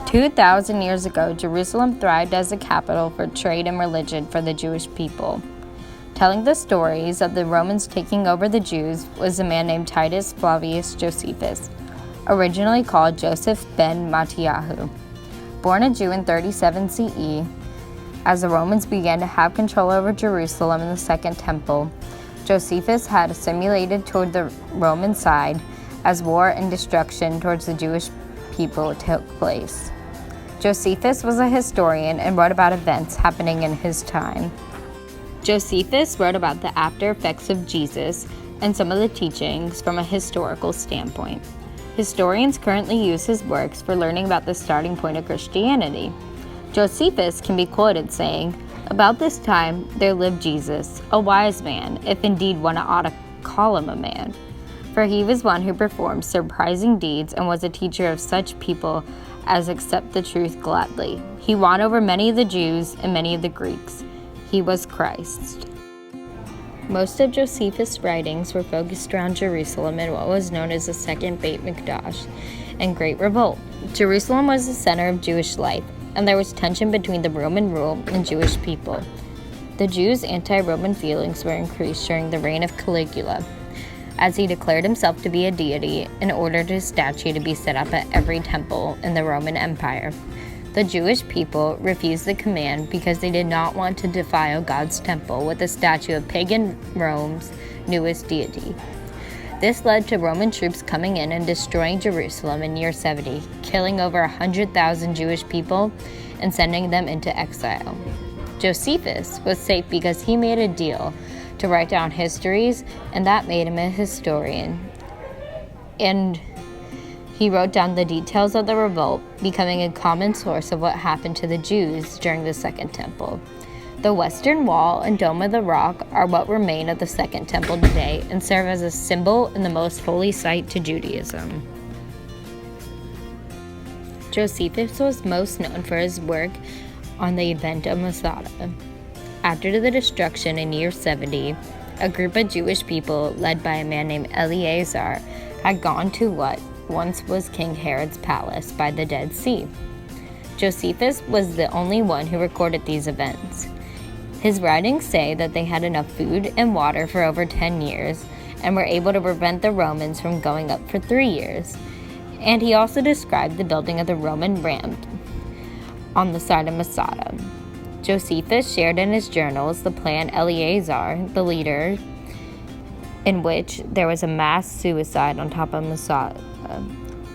2,000 years ago, Jerusalem thrived as a capital for trade and religion for the Jewish people. Telling the stories of the Romans taking over the Jews was a man named Titus Flavius Josephus, originally called Joseph ben Matthiyahu. Born a Jew in 37 CE, as the Romans began to have control over Jerusalem and the Second Temple, Josephus had assimilated toward the Roman side as war and destruction towards the Jewish people took place. Josephus was a historian and wrote about events happening in his time. Josephus wrote about the after effects of Jesus and some of the teachings from a historical standpoint. Historians currently use his works for learning about the starting point of Christianity. Josephus can be quoted saying, "About this time there lived Jesus, a wise man, if indeed one ought to call him a man. For he was one who performed surprising deeds and was a teacher of such people as accept the truth gladly. He won over many of the Jews and many of the Greeks. He was Christ." Most of Josephus' writings were focused around Jerusalem and what was known as the Second Beit Mikdash and Great Revolt. Jerusalem was the center of Jewish life, and there was tension between the Roman rule and Jewish people. The Jews' anti-Roman feelings were increased during the reign of Caligula, as he declared himself to be a deity and ordered his statue to be set up at every temple in the Roman Empire. The Jewish people refused the command because they did not want to defile God's temple with a statue of pagan Rome's newest deity. This led to Roman troops coming in and destroying Jerusalem in year 70, killing over 100,000 Jewish people and sending them into exile. Josephus was safe because he made a deal to write down histories, and that made him a historian. And he wrote down the details of the revolt, becoming a common source of what happened to the Jews during the Second Temple. The Western Wall and Dome of the Rock are what remain of the Second Temple today and serve as a symbol and the most holy site to Judaism. Josephus was most known for his work on the event of Masada. After the destruction in year 70, a group of Jewish people led by a man named Eleazar had gone to what once was King Herod's palace by the Dead Sea. Josephus was the only one who recorded these events. His writings say that they had enough food and water for over 10 years and were able to prevent the Romans from going up for 3 years. And he also described the building of the Roman ramp on the side of Masada. Josephus shared in his journals the plan Eleazar, the leader, in which there was a mass suicide on top of Masada.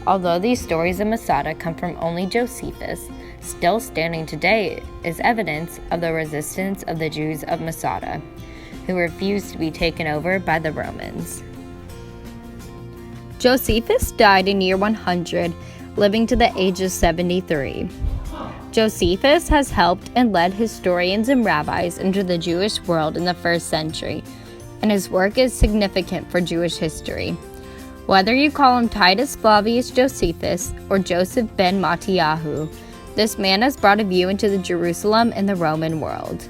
Although these stories of Masada come from only Josephus, still standing today is evidence of the resistance of the Jews of Masada, who refused to be taken over by the Romans. Josephus died in year 100, living to the age of 73. Josephus has helped and led historians and rabbis into the Jewish world in the 1st century, and his work is significant for Jewish history. Whether you call him Titus Flavius Josephus or Joseph ben Matthiyahu, this man has brought a view into the Jerusalem and the Roman world.